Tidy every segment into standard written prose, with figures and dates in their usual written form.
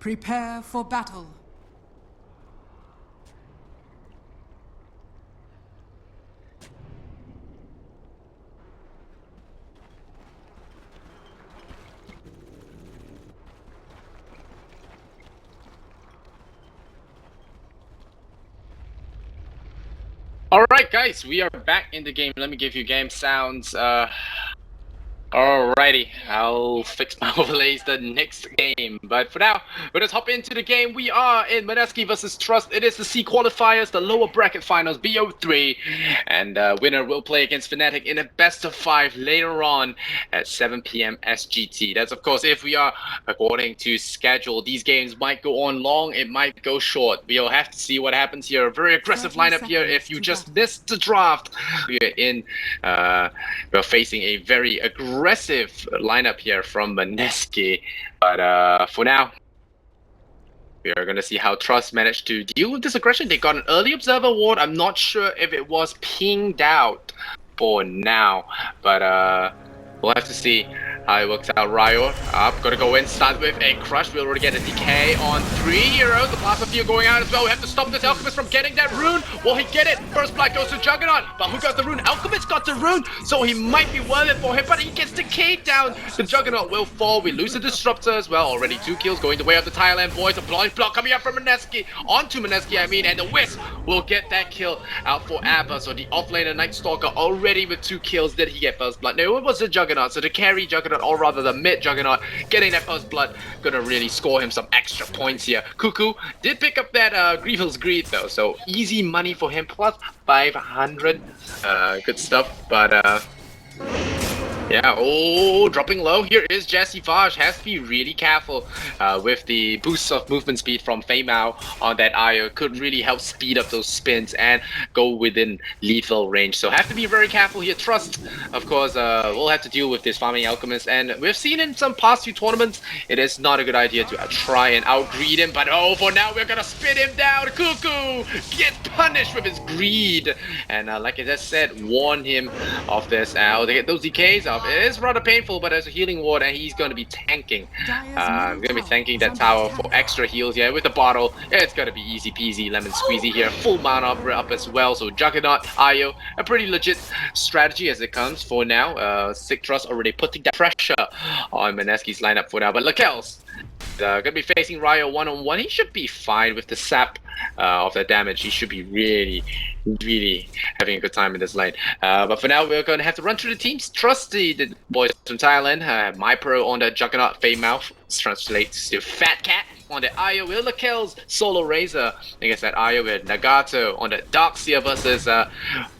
Prepare for battle. Alright guys, we are back in the game. Let me give you game sounds. Alrighty, I'll fix my overlays the next game. But for now, let's hop into the game. We are in Mineski versus Trust. It is the C qualifiers, the lower bracket finals, bo3. And winner will play against Fnatic in a best of 5 later on at 7 p.m. SGT. That's of course if we are according to schedule. These games might go on long, it might go short. We'll have to see what happens here. A very aggressive lineup here. If you just missed the draft, we're facing a very aggressive lineup here from Mineski, but for now we are going to see how Trust managed to deal with this aggression. They got an early observer ward. I'm not sure if it was pinged out for now, but we'll have to see how it works out. Ryo up, gonna go in, start with a crush. We'll already get a decay on 3 heroes. The plasma field going out as well. We have to stop this Alchemist from getting that rune. Will he get it? First blood goes to Juggernaut, but who got the rune? Alchemist got the rune, so he might be worth it for him, but he gets decayed down. The Juggernaut will fall. We lose the Disruptor as well. Already 2 kills going the way of the Thailand boys. A blind block coming up from Mineski, onto Mineski I mean, and the Wisp will get that kill out for Abba. So the offlaner Night Stalker already with 2 kills. Did he get first blood? No, it was the Juggernaut. So the carry Juggernaut, or rather the mid Juggernaut, getting that first blood, gonna really score him some extra points here. Cuckoo did pick up that Grievel's Greed though, so easy money for him, plus 500. Good stuff, but yeah, oh, dropping low. Here is Jesse Vaj. Has to be really careful with the boost of movement speed from Feimao on that IO. Could really help speed up those spins and go within lethal range. So have to be very careful here. Trust, of course, we'll have to deal with this farming Alchemist. And we've seen in some past few tournaments, it is not a good idea to try and out-greed him. But oh, for now, we're gonna spin him down. Cuckoo gets punished with his greed. And like I just said, warn him of this. They get those decays off. It is rather painful, but there's a healing ward and he's going to be tanking. I'm going to be tanking that tower for extra heals. Yeah, with the bottle, it's going to be easy peasy, lemon squeezy here. Full mana up as well. So Juggernaut, Io, a pretty legit strategy as it comes for now. Signature.Trust already putting that pressure on Mineski's lineup for now. But Lakel's going to be facing Ryo one-on-one. He should be fine with the sap of the damage. He should be really having a good time in this lane. But for now, we're going to have to run through the teams. Trust the boys from Thailand. MyPro on the Juggernaut, Feimao translates to Fat Cat. On the Io, with Lakel's Solo Razor against that Io with Nagato. On the Darkseer versus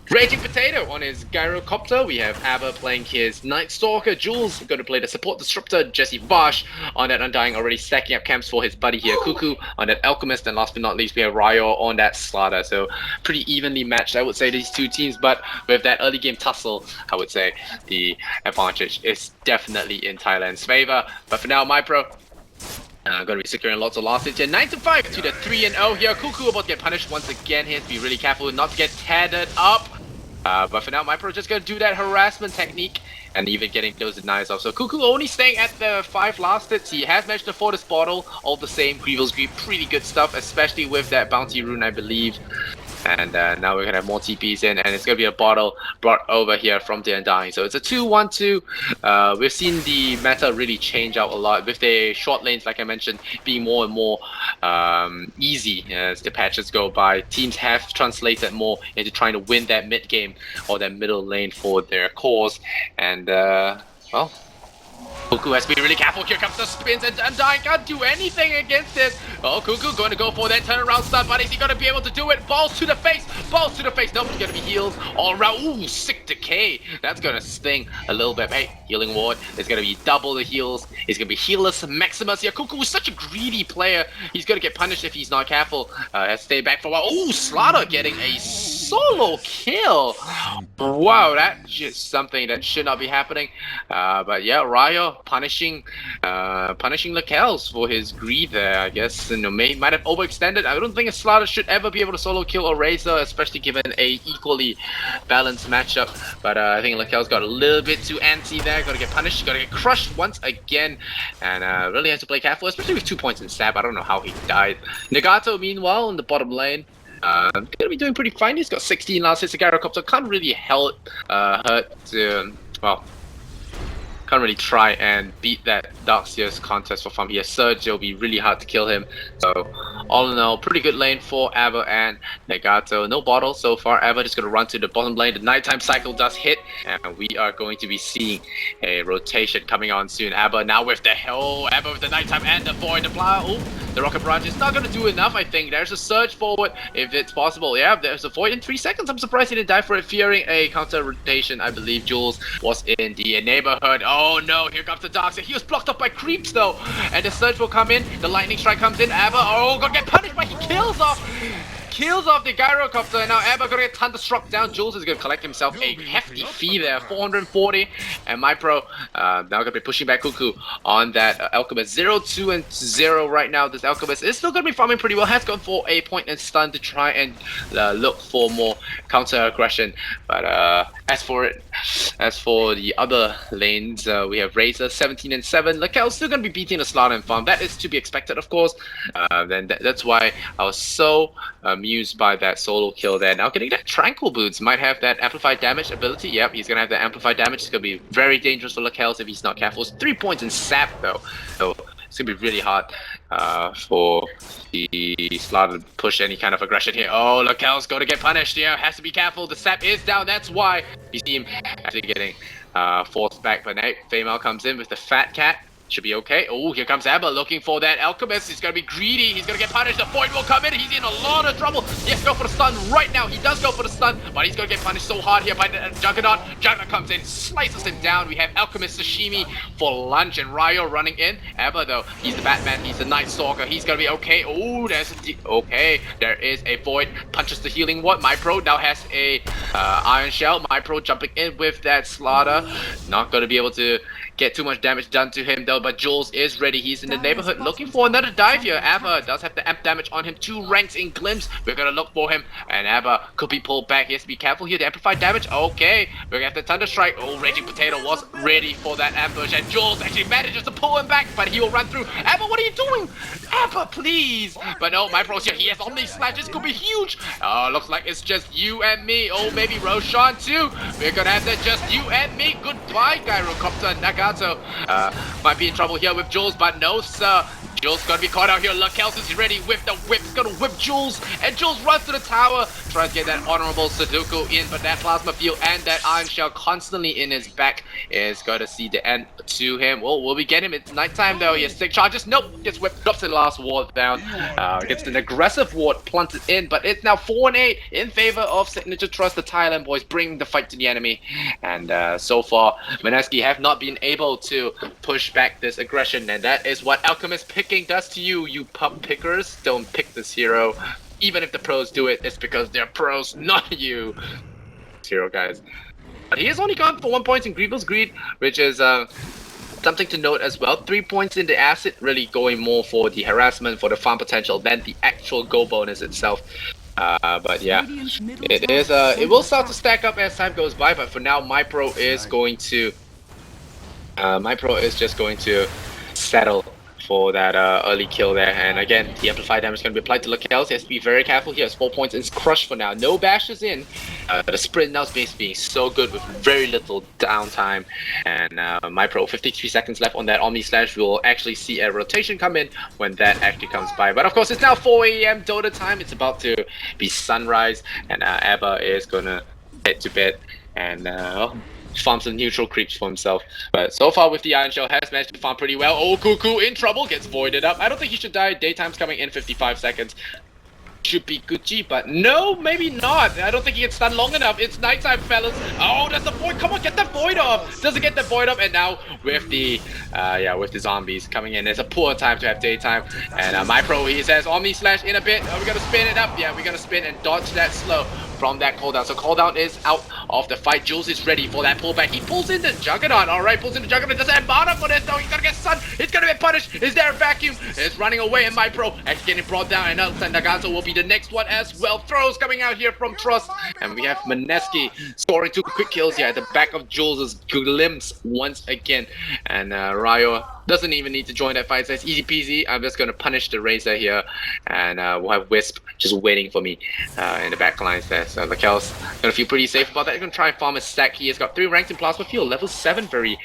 Raging Potato on his Gyrocopter. We have Abba playing his Night Stalker. Jules going to play the Support Disruptor. Jesse Bosch on that Undying, already stacking up camps for his buddy here. Cuckoo on that Alchemist. And last but not least, we have Ryo on that Slaughter. So pretty evenly matched, I would say, these two teams. But with that early game tussle, I would say the advantage is definitely in Thailand's favor. But for now, MyPro going to be securing lots of losses here. 9-5 to the 3-0 here. Cuckoo about to get punished once again. He has to be really careful not to get tethered up. But for now, MyPro just going to do that harassment technique and even getting those denies off. So Cuckoo only staying at the 5 last hits. He has managed to afford his bottle. All the same, Grievel's Greed, pretty good stuff, especially with that bounty rune, I believe. And now we're going to have more TPs in, and it's going to be a bottle brought over here from the Undying. So it's a 2-1-2. We've seen the meta really change out a lot with the short lanes, like I mentioned, being more and more easy as the patches go by. Teams have translated more into trying to win that mid game or that middle lane for their cause. And, well, Cuckoo has to be really careful. Here comes the spins, and Undying can't do anything against this. Oh, Cuckoo going to go for that turnaround stun, but is he going to be able to do it? Balls to the face, balls to the face. Nobody's going to be healed all around. Ooh, sick decay. That's going to sting a little bit. Hey, healing ward. It's going to be double the heals. It's going to be healless Maximus here. Cuckoo is such a greedy player. He's going to get punished if he's not careful. Has to stay back for a while. Ooh, Slaughter getting a solo kill. Wow, that's just something that should not be happening. But yeah, Ryo Raya punishing Lakels for his greed there. I guess might have overextended. I don't think a Slaughter should ever be able to solo kill a Razor, especially given a equally balanced matchup. But I think Lakels got a little bit too antsy there. Got to get punished. Got to get crushed once again, and really has to play careful, especially with 2 points in stab. I don't know how he died. Nagato, meanwhile, in the bottom lane. Gonna be doing pretty fine. He's got 16 last hits. The Gyrocopter can't really hurt well, can't really try and beat that Darkseer's contest for farm here. Surge, it'll be really hard to kill him. So all in all, pretty good lane for Aber and Nagato. No bottle so far. Aber just gonna run to the bottom lane. The nighttime cycle does hit, and we are going to be seeing a rotation coming on soon. Aber now with the Aber with the nighttime and the void. The rocket barrage is not gonna do enough. I think there's a surge forward if it's possible. Yeah, there's a void in 3 seconds. I'm surprised he didn't die for it, fearing a counter rotation. I believe Jules was in the neighborhood. Oh no, here comes the Darkseer. He was blocked up by creeps though, and the surge will come in. The lightning strike comes in. Aber, gonna get punished, but he kills off the Gyrocopter, and now Aber gonna get thunderstruck down. Jules is gonna collect himself a hefty fee there, 440, and MyPro now gonna be pushing back Cuckoo on that Alchemist. 0-2-0 right now. This Alchemist is still gonna be farming pretty well. Has gone for a point and stun to try and look for more counter aggression. But as for the other lanes, we have Razor 17-7. Lakel's still gonna be beating the Slaughter and farm. That is to be expected, of course. Then that's why I was so amused by that solo kill there. Now getting that Tranquil Boots, might have that amplified damage ability. Yep, he's gonna have that amplified damage. It's gonna be very dangerous for Lakels if he's not careful. It's 3 points in sap though, so it's gonna be really hard for the Slaughter to push any kind of aggression here. Oh, Lakel's gonna get punished. Yeah, has to be careful. The sap is down. That's why you see him actually getting forced back. But now Female comes in with the Fat Cat. Should be okay. Oh, here comes Aber looking for that Alchemist. He's gonna be greedy. He's gonna get punished. The Void will come in. He's in a lot of trouble. Yes, go for the stun right now. He does go for the stun, but he's gonna get punished so hard here by the Juggernaut. Juggernaut comes in, slices him down. We have Alchemist Sashimi for lunch, and Ryo running in. Aber though, he's the Batman. He's the Night Stalker. He's gonna be okay. Oh, okay. There is a Void. Punches the healing one. MyPro now has a Iron Shell. MyPro jumping in with that Slaughter. Not gonna be able to get too much damage done to him though, but Jules is ready. He's in the neighborhood looking for another dive here. Aber does have the amp damage on him. 2 ranks in Glimpse. We're gonna look for him, and Aber could be pulled back. He has to be careful here. The amplified damage. Okay, we're gonna have the Thunder Strike. Oh, Raging Potato was ready for that ambush, and Jules actually manages to pull him back, but he will run through. Aber, what are you doing? Aber, please. But no, MyPro's here. He has Omni Slash. This could be huge. Oh, looks like it's just you and me. Oh, maybe Roshan too. We're gonna have that just you and me. Goodbye, Gyrocopter. Nagato might be in trouble here with Jules, but no, sir. Jules gonna be caught out here. Lakels is ready with the whip. He's gonna whip Jules, and Jules runs to the tower, tries to get that honorable Sudoku in, but that plasma field and that Iron Shell constantly in his back is gonna see the end to him. Well, will we get him? It's nighttime though. He has 6 charges. Nope, gets whipped, drops the last ward down. Gets an aggressive ward planted in, but it's now 4-8 in favor of Signature.Trust. The Thailand boys bring the fight to the enemy, and so far, Mineski have not been able to push back this aggression, and that is what Alchemist picking does to you, you pump pickers. Don't pick this hero. Even if the pros do it, it's because they're pros, not you. Hero, guys. But he has only gone for 1 point in Grievel's Greed, which is something to note as well. 3 points in the acid, really going more for the harassment, for the farm potential than the actual go bonus itself. But yeah, it is. It will start to stack up as time goes by. But for now, MyPro is going to. MyPro is just going to settle for that early kill there, and again the amplified damage is going to be applied to Lakels. He has to be very careful. He has 4 points. It's crushed for now. No bashes in. The sprint now is being so good with very little downtime, and MyPro 53 seconds left on that Omni Slash. We'll actually see a rotation come in when that actually comes by. But of course, it's now 4 AM DotA time. It's about to be sunrise, and Aber is gonna head to bed and farm some neutral creeps for himself. But so far with the Iron Shell, has managed to farm pretty well. Oh, Cuckoo in trouble, gets voided up. I don't think he should die. Daytime's coming in 55 seconds. Should be Gucci, but no, maybe not. I don't think he gets stunned long enough. It's nighttime, fellas. Oh, that's the void. Come on, get the void off. Doesn't get the void up, and now with the with the zombies coming in, it's a poor time to have daytime. And MyPro, he says Omni Slash in a bit. Are we gonna spin it up? Yeah, we're gonna spin and dodge that slow. from that cooldown. So cooldown is out of the fight. Jules is ready for that pullback. He pulls in the Juggernaut. Alright, pulls in the Juggernaut. Doesn't have mana for this though. He's gonna get stunned. He's gonna get punished. Is there a vacuum? It's running away, and MyPro is getting brought down, and Nagato will be the next one as well. Throws coming out here from Trust, and we have Mineski scoring 2 quick kills here at the back of Jules' glimpse once again. And Ryo doesn't even need to join that fight. Says easy peasy. I'm just gonna punish the Razor here, and we'll have Wisp just waiting for me in the back lines there. So Lakel's gonna feel pretty safe about that. He's gonna try and farm a stack. He has got 3 ranks in Plasma Field, level 7, very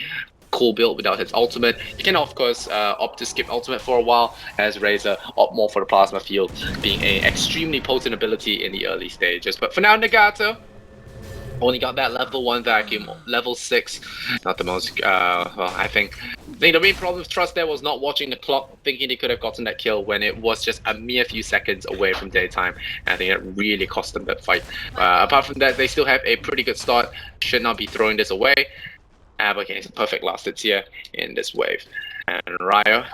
cool build without his ultimate. You can of course opt to skip ultimate for a while, as Razor opt more for the Plasma Field being a extremely potent ability in the early stages. But for now, Nagato only got that level 1 vacuum, level 6, not the most, well, I think the main problem with Trust there was not watching the clock, thinking they could have gotten that kill when it was just a mere few seconds away from daytime, and I think it really cost them that fight. Apart from that, they still have a pretty good start, should not be throwing this away. But okay, it's a perfect last hits here in this wave. And Ryo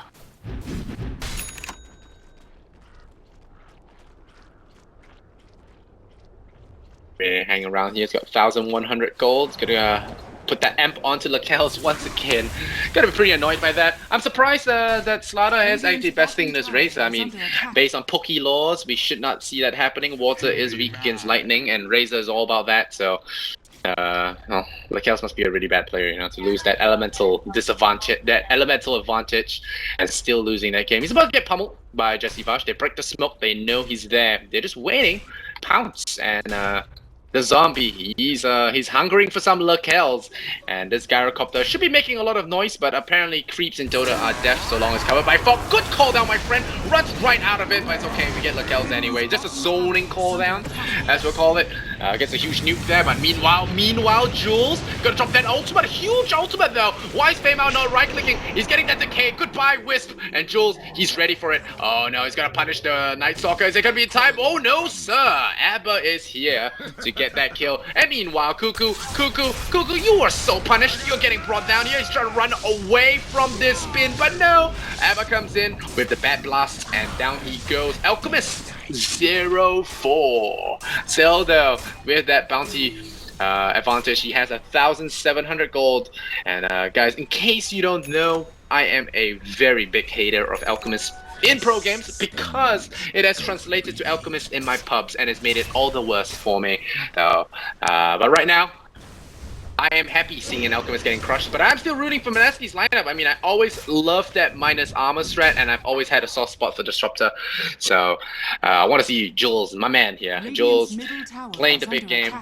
hang around here. He's got 1,100 gold. He's gonna put that amp onto Lakel's once again. Gonna be pretty annoyed by that. I'm surprised that Slaughter is actually besting this race. I mean, based on Poke laws, we should not see that happening. Water is weak against lightning, and Razor is all about that. So, well, Lakel's must be a really bad player, you know, to lose that elemental disadvantage, that elemental advantage, and still losing that game. He's about to get pummeled by Jesse Vash. They break the smoke. They know he's there. They're just waiting. Pounce, and the zombie, he's hungering for some Lakels, and this gyrocopter should be making a lot of noise, but apparently creeps in Dota are deaf so long as covered by fog. Good call down, my friend. Runs right out of it, but it's okay. We get Lakels anyway. Just a zoning call down, as we'll call it. Gets a huge nuke there, but meanwhile, Jules gonna drop that ultimate. Huge ultimate though. Why is Feimao not right clicking? He's getting that decay. Goodbye, Wisp. And Jules, he's ready for it. Oh no, he's gonna punish the Night Stalker. Is it gonna be in time? Oh no, sir. Abba is here to get that kill. And meanwhile, Cuckoo, you are so punished. You're getting brought down here. He's trying to run away from this spin, but no. Abba comes in with the bad blast, and down he goes. Alchemist 0-4. Still though, with that bounty advantage, he has 1,700 gold. And guys, in case you don't know, I am a very big hater of Alchemist in pro games because it has translated to Alchemist in my pubs and it's made it all the worse for me. So, but right now, I am happy seeing an Alchemist getting crushed, but I'm still rooting for Mineski's lineup. I mean, I always loved that minus armor strat, and I've always had a soft spot for Disruptor. So, I want to see Jules, my man here. Jules playing the big game.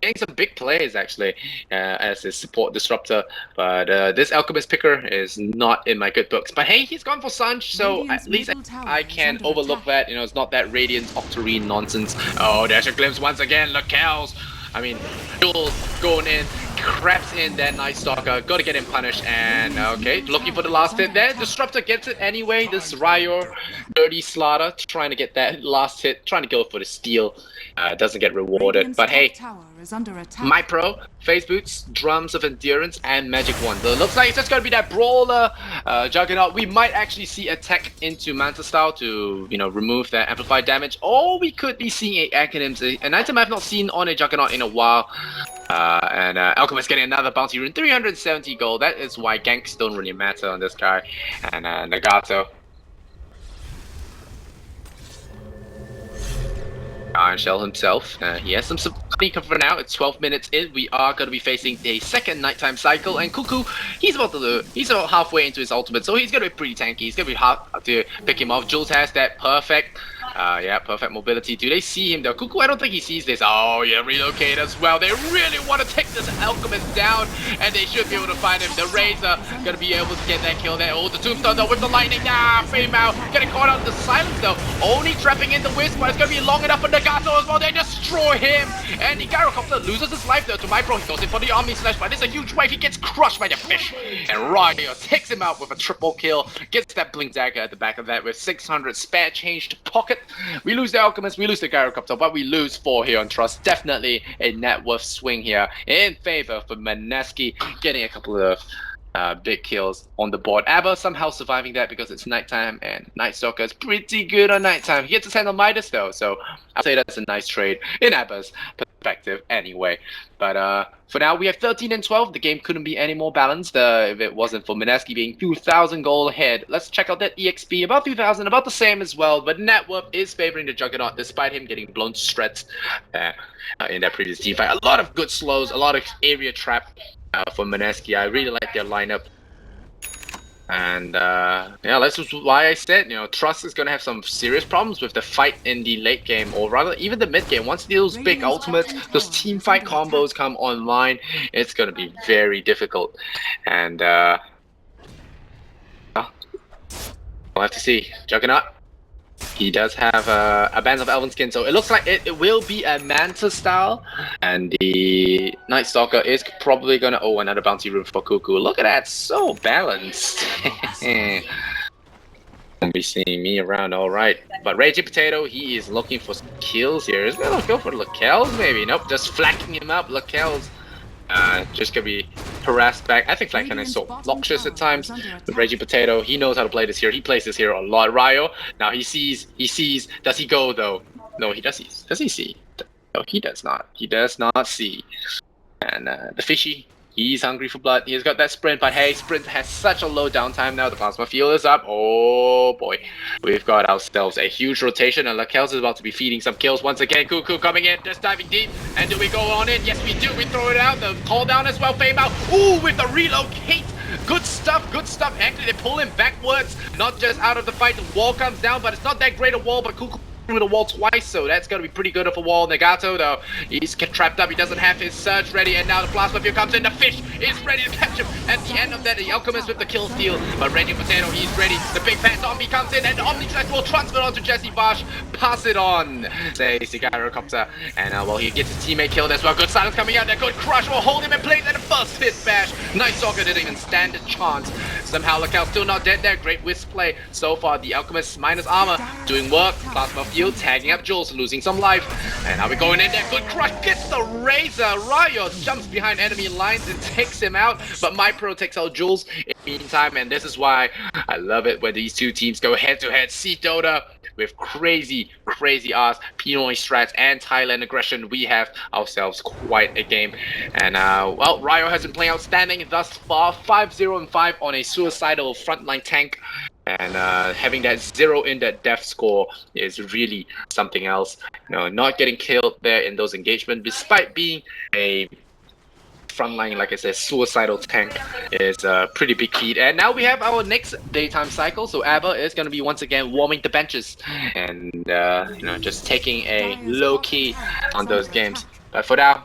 Getting some big plays actually as his support Disruptor, but this Alchemist picker is not in my good books. But hey, he's gone for Sanj, so at least I can overlook that. You know, it's not that Radiant Octarine nonsense. Oh, there's a glimpse once again. Lakel's. I mean, Jules going in, craps in that Night Stalker, gotta get him punished, and okay, looking for the last hit there. Disruptor gets it anyway. This Ryo, dirty Slaughter, trying to get that last hit, trying to go for the steal. Doesn't get rewarded, but hey, MyPro, Phase Boots, Drums of Endurance, and Magic Wand. Looks like it's just gonna be that Brawler Juggernaut. We might actually see attack into Manta Style to, you know, remove that amplified damage, or we could be seeing a Acronyms, an item I've not seen on a Juggernaut in a while. And Alchemist getting another bounty rune, 370 gold. That is why ganks don't really matter on this guy. And Nagato. Iron Shell himself. He has some money for now. It's 12 minutes in. We are going to be facing the second nighttime cycle. And Cuckoo, he's about halfway into his ultimate, so he's going to be pretty tanky. He's going to be hard to pick him off. Jules has that perfect. Yeah, perfect mobility. Do they see him though? Cuckoo, I don't think he sees this. Oh, yeah, relocate as well. They really want to take this Alchemist down, and they should be able to find him. The Razor gonna be able to get that kill there. Oh, the Tombstone though with the lightning. Nah, Feimao getting caught out in the silence though. Only trapping in the Wisp, but it's gonna be long enough for Nagato as well. They destroy him, and the Gyrocopter loses his life though to MyPro. He goes in for the Army Slash, but it's a huge wave. He gets crushed by the fish, and Ryo takes him out with a triple kill. Gets that Blink Dagger at the back of that with 600 spare change to pocket. We lose the Alchemist, we lose the Gyrocopter, but we lose 4 here on Trust. Definitely a net worth swing here in favor for Mineski, getting a couple of big kills on the board. Abba somehow surviving that because it's nighttime, and Night Stalker is pretty good on nighttime. He gets his hand on Midas though, so I'll say that's a nice trade in Abba's perspective anyway. But for now, we have 13 and 12. The game couldn't be any more balanced if it wasn't for Mineski being 2,000 gold ahead. Let's check out that EXP, about 2,000, about the same as well, but net worth is favoring the Juggernaut despite him getting blown to shreds in that previous team fight. A lot of good slows, a lot of area trap for Mineski. I really like their lineup. And yeah, that's why I said, Trust is going to have some serious problems with the fight in the late game, or rather even the mid game. Once those big ultimates, those team fight combos come online, it's going to be very difficult. And we'll have to see. Juggernaut, he does have a Band of Elven Skin, so it looks like it will be a Manta style. And the Night Stalker is probably gonna... Oh, another bounty room for Cuckoo. Look at that, so balanced. Won't be seeing me around, alright. But Raging Potato, he is looking for kills here. Is gonna go for Lakel's maybe? Nope, just flacking him up. Lakel's just gonna be harassed back. I think Flank can so noxious at times. With Raging Potato, he knows how to play this here. He plays this here a lot. Ryo, now he sees. Does he go though? No, he does. Does he see? No, he does not. He does not see. And the Fishy, he's hungry for blood. He's got that sprint, but hey, sprint has such a low downtime now. The plasma field is up. Oh boy, we've got ourselves a huge rotation, and Lakel's is about to be feeding some kills once again. Cuckoo coming in, just diving deep. And do we go on in? Yes, we do. We throw it out. The call down as well. Fame out. Ooh, with the relocate. Good stuff, good stuff. Actually, they pull him backwards, not just out of the fight. The wall comes down, but it's not that great a wall. But Cuckoo through the wall twice, so that's gonna be pretty good of a wall. Nagato though, he's trapped up. He doesn't have his surge ready, and now the plasma field comes in. The fish is ready to catch him. At the end of that, the alchemist with the kill steal, but Raging Potato, he's ready. The big fat zombie comes in, and the Omnitrack will transfer on to Jesse Bosch. Pass it on, say Copter, and well, he gets his teammate killed as well. Good silence coming out. That good crush will hold him in place, and the first hit bash. Night Stalker didn't even stand a chance. Somehow Lakel still not dead there. Great whisk play so far. The alchemist minus armor doing work. Plasma field tagging up Jules, losing some life. And now we're going in there. Good crush, gets the razor. Ryo jumps behind enemy lines and takes him out. But MyPro takes out Jules in the meantime. And this is why I love it when these two teams go head to head. See DotA with crazy ass Pinoy strats and Thailand aggression. We have ourselves quite a game. And well, Ryo has been playing outstanding thus far. 5-0-5 on a suicidal frontline tank. And having that 0 in that death score is really something else. Not getting killed there in those engagements, despite being a frontline, like I said, suicidal tank, is a pretty big feat. And now we have our next daytime cycle, so Abba is going to be once again warming the benches and just taking a low key on those games. But for now,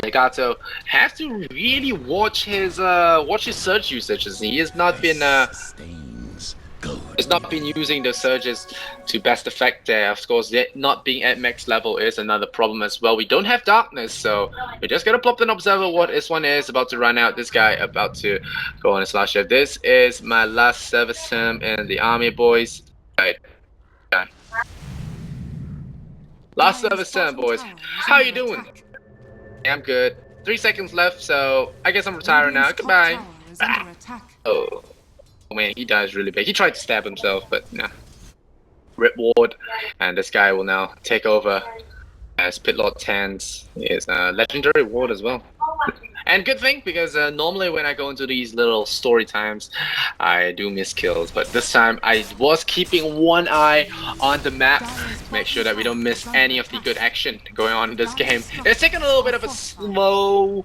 Legato has to really watch his surge usage, as he has not been using the surges to best effect there. Of course, not being at max level is another problem as well. We don't have darkness, so we're just gonna plop an observer. What this one is about to run out. This guy about to go on his last shift. This is my last service term in the army, boys. Right. Done. Last service term, boys. How you doing? Yeah, I'm good. 3 seconds left, so I guess I'm retiring now. Goodbye. Oh man, he dies really big. He tried to stab himself, but nah. Rip Ward, and this guy will now take over as Pitlord 10's is a legendary ward as well. And good thing, because normally when I go into these little story times, I do miss kills. But this time, I was keeping one eye on the map to make sure that we don't miss any of the good action going on in this game. It's taken a little bit of a slow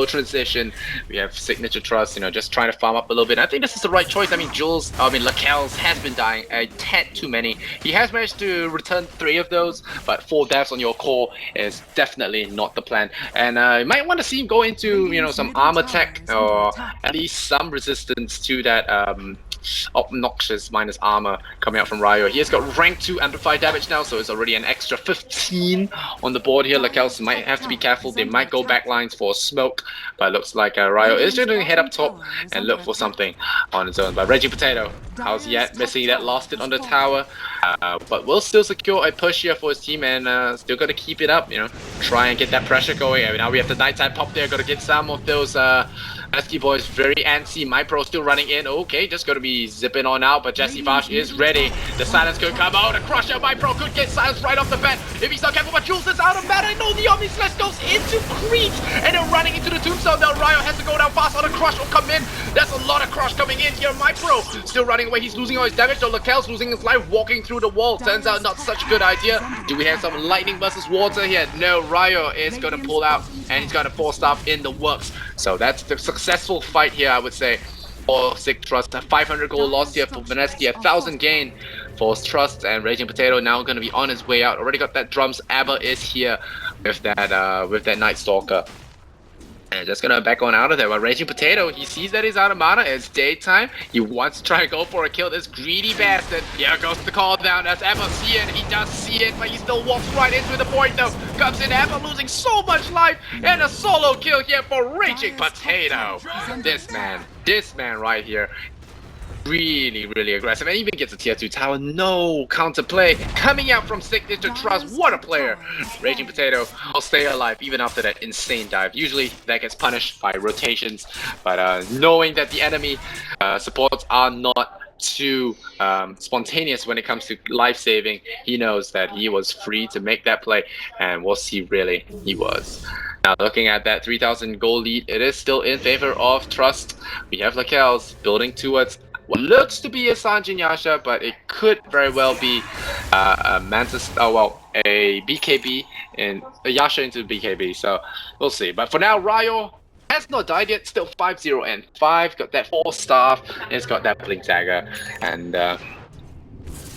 transition. We have Signature.Trust, just trying to farm up a little bit. I think this is the right choice. I mean, Lakel's has been dying a tad too many. He has managed to return 3 of those, but 4 deaths on your core is definitely not the plan. And you might want to see him go into some armor tech, or at least some resistance to that obnoxious minus armor coming out from Ryo. He has got rank 2 amplified damage now, so it's already an extra 15 on the board here. Lakels might have to be careful. They might go back lines for smoke, but it looks like Ryo is just going to head up top and look for something on his own. But Raging Potato, how's he at? Missing that last hit on the tower, but will still secure a push here for his team, and still got to keep it up, try and get that pressure going. And now we have the nighttime pop there. Got to get some of those Mineski boys very antsy. My pro still running in. Okay, just gonna be zipping on out, but Jesse Vash is ready. The silence could come out. A crusher. My pro could get silence right off the bat if he's not careful. But Jules is out of matter. No, the Omni Slash goes into creeps, and they're running into the tombstone. Now Ryo has to go down fast. On a crush will come in. There's a lot of crush coming in here. My pro still running away. He's losing all his damage. So Lakel's losing his life walking through the wall. Turns out not such a good idea. Do we have some lightning versus water here? No, Ryo is gonna pull out, and he's got a 4-star in the works. So that's the successful fight here, I would say, for Signature.Trust. A 500 gold loss here for Mineski, 1,000 gain for Trust, and Raging Potato now going to be on his way out. Already got that drums. Abba is here with that Night Stalker. And just gonna back on out of there. But Raging Potato, he sees that he's out of mana. It's daytime. He wants to try and go for a kill. This greedy bastard. Here goes the call down. That's Abba see it. He does see it, but he still walks right into the point though. Comes in Abba losing so much life. And a solo kill here for Raging Potato. This man right here. Really aggressive, and even gets a tier 2 tower. No counterplay coming out from Signature.Trust. What a player! Raging Potato will stay alive even after that insane dive. Usually that gets punished by rotations, but knowing that the enemy supports are not too spontaneous when it comes to life saving, he knows that he was free to make that play, and we'll see really he was. Now looking at that 3,000 gold lead, it is still in favor of Trust. We have Lakel's building towards what looks to be a Sanjin Yasha, but it could very well be a Mantis, a BKB and a Yasha into BKB, so we'll see. But for now, Ryo has not died yet, still 5-0 and 5, got that 4-star, and it's got that Blink Dagger, and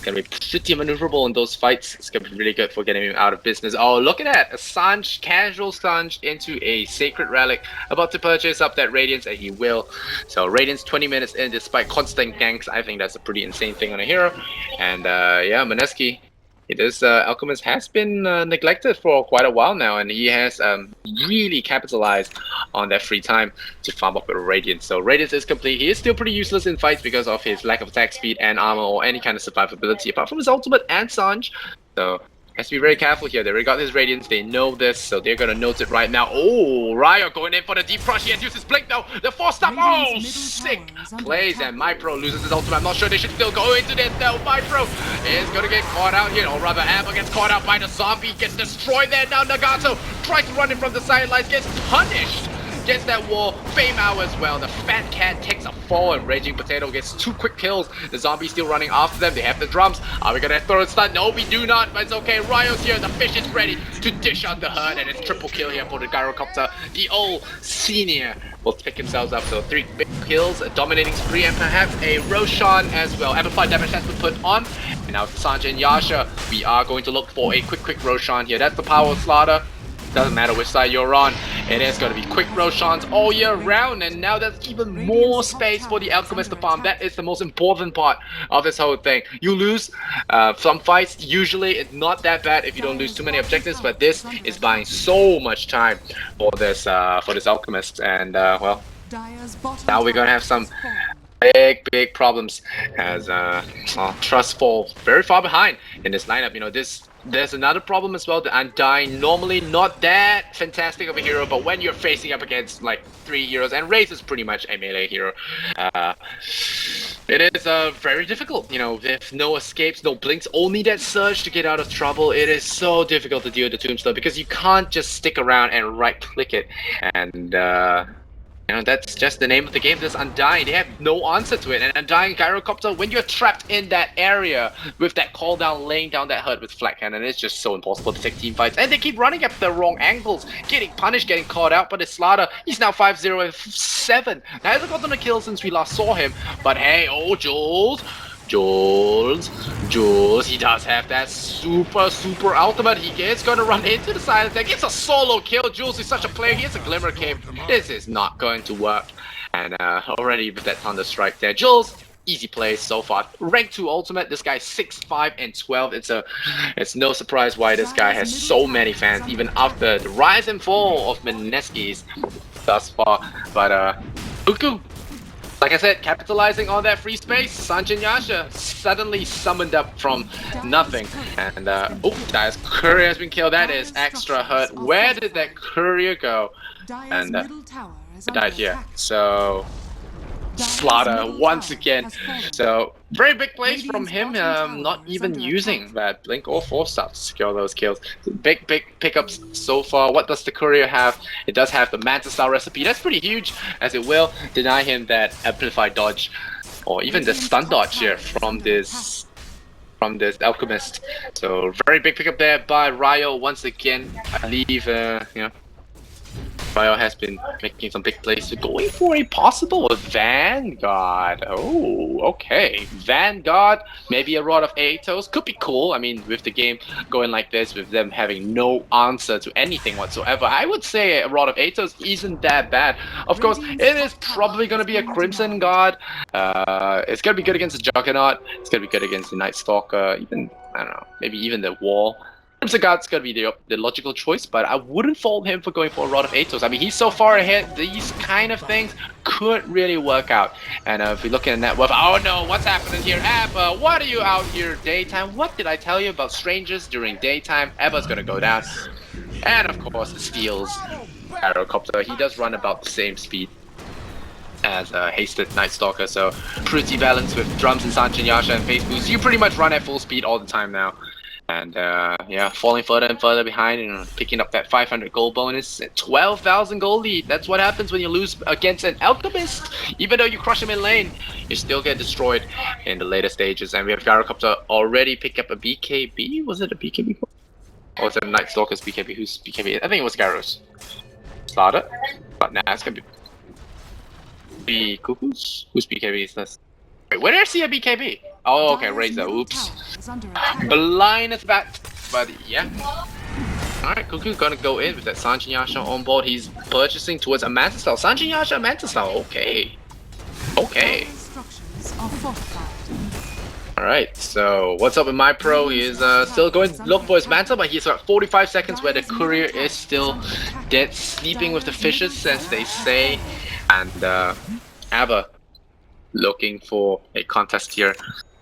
gonna be pretty maneuverable in those fights. It's gonna be really good for getting him out of business. Oh, look at that! A Sanj, casual Sanj into a Sacred Relic, about to purchase up that Radiance, and he will. So Radiance 20 minutes in despite constant ganks. I think that's a pretty insane thing on a hero. And yeah, Mineski, this Alchemist has been neglected for quite a while now, and he has really capitalized on that free time to farm up with Radiance. So Radiance is complete. He is still pretty useless in fights because of his lack of attack speed and armor or any kind of survivability apart from his ultimate and Sanj. So has to be very careful here. They already got his Radiance, they know this, so they're gonna note it right now. Oh, Ryo going in for the deep crush. He has used his blink though. The 4-star, oh, sick plays, and my pro loses his ultimate. I'm not sure they should still go into this though. My pro is gonna get caught out here, or rather Abba gets caught out by the zombie, gets destroyed there. Now Nagato tries to run in from the sidelines, gets punished. Gets that wall, Fame out as well. The Fat Cat takes a fall, and Raging Potato gets 2 quick kills. The zombie's still running after them. They have the drums. Are we gonna throw a stun? No, we do not, but it's okay. Ryo's here. The fish is ready to dish out the herd, and it's triple kill here for the Gyrocopter. The old senior will pick themselves up. So 3 big kills, a dominating spree, and perhaps a Roshan as well. Amplified damage has been put on. And now Sanjay and Yasha, we are going to look for a quick Roshan here. That's the power slaughter. Doesn't matter which side you're on, it is going to be quick Roshans all year round, and now there's even more space for the Alchemist to farm. That is the most important part of this whole thing. You lose some fights, usually it's not that bad if you don't lose too many objectives, but this is buying so much time for this Alchemist, and well, now we're going to have some big problems as Trust fall very far behind in this lineup. You know, there's another problem as well. The Undying, normally not that fantastic of a hero, but when you're facing up against like 3 heroes, and Raze is pretty much a melee hero, it is very difficult. You know, with no escapes, no blinks, only that surge to get out of trouble. It is so difficult to deal with the Tombstone because you can't just stick around and right click it, and you know, that's just the name of the game. This Undying, they have no answer to it. And Undying Gyrocopter, when you're trapped in that area with that call down, laying down that herd with flat cannon, it's just so impossible to take team fights. And they keep running at the wrong angles, getting punished, getting caught out by the Slaughter. He's now 5-0 and 7. Now, hasn't gotten a kill since we last saw him. But hey, oh, Jules, he does have that super ultimate. He is going to run into the side attack. It's a solo kill. Jules is such a player. He has a Glimmer Cape. This is not going to work. And already with that Thunder Strike there, Jules, easy play so far. Rank 2 ultimate. This guy's 6, 5, and 12. It's no surprise why this guy has so many fans, even after the rise and fall of Mineski's thus far. But Uku, Like I said, capitalizing on that free space, Sanjin Yasha suddenly summoned up from nothing. And, Dire's courier has been killed. That is extra hurt. Where did that courier go? And, died here. So, slaughter once again. So, very big plays from him, not even using that blink or force stuff to secure those kills. Big pickups so far. What does the courier have? It does have the Manta style recipe. That's pretty huge, as it will deny him that amplified dodge or even the stun dodge here from this alchemist. So very big pickup there by Ryo once again. I believe Ryo has been making some big plays. So going for a possible Vanguard. Oh, okay. Vanguard, maybe a Rod of Atos. Could be cool. I mean, with the game going like this, with them having no answer to anything whatsoever, I would say a Rod of Atos isn't that bad. Of course, it is probably going to be a Crimson Guard. It's going to be good against the Juggernaut. It's going to be good against the Night Stalker. Even, I don't know, maybe even the Wall. Crimson Guard's gonna be the logical choice, but I wouldn't fault him for going for a Rod of Atos. I mean, he's so far ahead, these kind of things could really work out. And if we look at net worth, oh no, what's happening here? Abba, what are you out here daytime? What did I tell you about strangers during daytime? Abba's gonna go down. And of course, the Steel's Arrowcopter, he does run about the same speed as Hasted Night Stalker, so pretty balanced with drums and Sanjin Yasha and face boost. You pretty much run at full speed all the time now. And yeah, falling further and further behind and picking up that 500 gold bonus, 12,000 gold lead. That's what happens when you lose against an alchemist. Even though you crush him in lane, you still get destroyed in the later stages. And we have Gyrocopter already pick up a BKB. Was it a BKB? Or was it a Night Stalker's BKB? Who's BKB? I think it was Gyros. Slaughter. But nah, it's gonna be Cuckoo's. Whose BKB is this? Wait, where did I see a BKB? Oh, okay, Razor. Oops. Blind is back, but yeah. Alright, Cuckoo gonna go in with that Sanjin Yasha on board. He's purchasing towards a Manta style. Sanjin Yasha, Manta style. Okay. Okay. Alright, so what's up with my pro? He is still going to look for his Manta, but he's got 45 seconds where the courier is still dead sleeping with the fishes, as they say. And Abba looking for a contest here,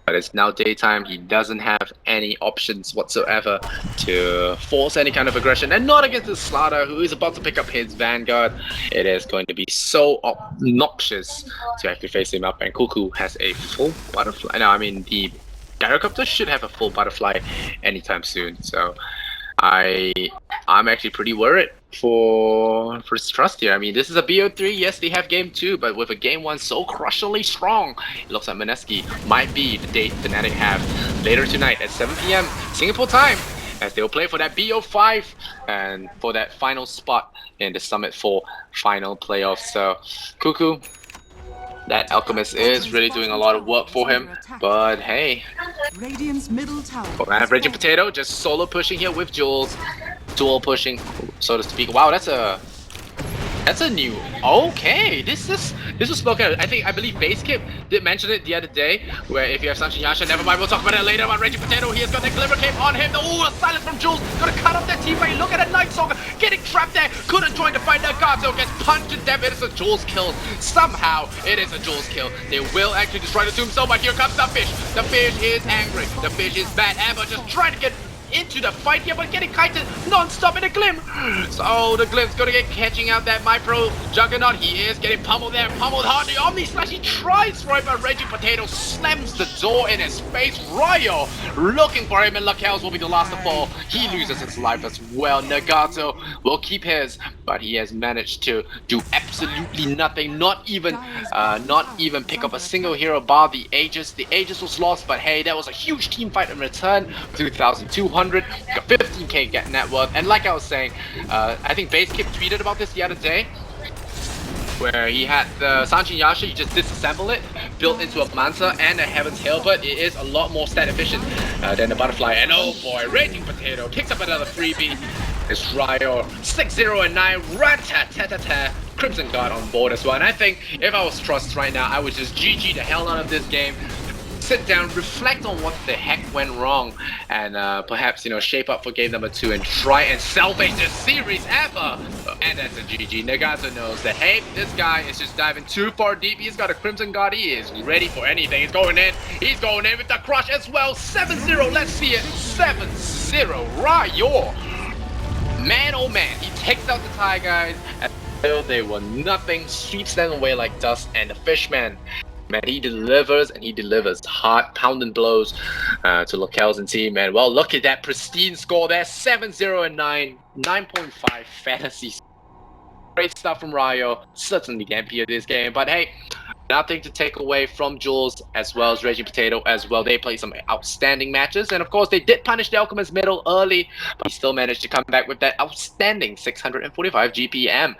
but it's now daytime. He doesn't have any options whatsoever to force any kind of aggression, and not against the Slaughter, who is about to pick up his Vanguard. It is going to be so obnoxious to actually face him up, and Cuckoo has a full butterfly. No, I mean the Gyrocopter should have a full butterfly anytime soon, so I'm actually pretty worried for this Trust here. I mean, this is a bo3. Yes, they have game 2, but with a game 1 so crushingly strong, it looks like Mineski might be the date Fnatic have later tonight at 7 PM Singapore time, as they'll play for that bo5 and for that final spot in the Summit 4 final playoffs. So, Cuckoo, that Alchemist is really doing a lot of work for him, but hey, I have Raging Potato just solo pushing here with Jules, dual pushing, so to speak. Wow, that's a new. Okay, this was spoken. I believe Baseskip did mention it the other day, where if you have Sanjin Yasha, never mind, we'll talk about it later. About Raging Potato, he has got that Glimmer Cape on him. Oh, a silence from Jules, gonna cut off that teammate. Look at that Night Stalker getting trapped there. Couldn't join to fight that guard, so gets punched to death. It is a Jules kill. Somehow, it is a Jules kill. They will actually destroy the tombstone, but here comes the fish. The fish is angry. The fish is bad. Amber just trying to get into the fight here, but getting kited non-stop in the Glim. So the Glim's gonna get catching out that My Pro Juggernaut. He is getting pummeled there, pummeled hard. The Omni Slash, he tries for it, but Raging Potato slams the door in his face. Ryo looking for him, and Lakel's will be the last to fall. He loses his life as well. Nagato will keep his, but he has managed to do absolutely nothing. Not even pick up a single hero bar the Aegis. The Aegis was lost, but hey, that was a huge team fight in return. 2,200. Got 15k get net worth, and like I was saying, I think Baseskip tweeted about this the other day, where he had the Sanjin Yasha, you just disassemble it, built into a Manta and a Heaven's Hail, but it is a lot more stat efficient than the Butterfly. And oh boy, Raging Potato picks up another freebie. It's Ryo, 6-0 and 9, rat-tat-tat-tat-tat. Crimson Guard on board as well, and I think if I was Trust right now, I would just GG the hell out of this game. Sit down, reflect on what the heck went wrong, and perhaps, you know, shape up for game number 2 and try and salvage this series ever. And that's a GG. Nagato knows that, hey, this guy is just diving too far deep. He's got a Crimson Guard. He is ready for anything. He's going in. He's going in with the crush as well. 7-0. Let's see it. 7-0. Ryo. Man, oh man. He takes out the Thai guys. Until they were nothing. Sweeps them away like dust. And the Fishman, man, he delivers, and he delivers hard pounding blows to Locals and team, man. Well, look at that pristine score there. 7-0 and 9. 9.5 fantasy. Great stuff from Ryo. Certainly the MP of this game. But hey, nothing to take away from Jules as well as Reggie Potato as well. They played some outstanding matches. And of course, they did punish the Alchemist middle early, but he still managed to come back with that outstanding 645 GPM.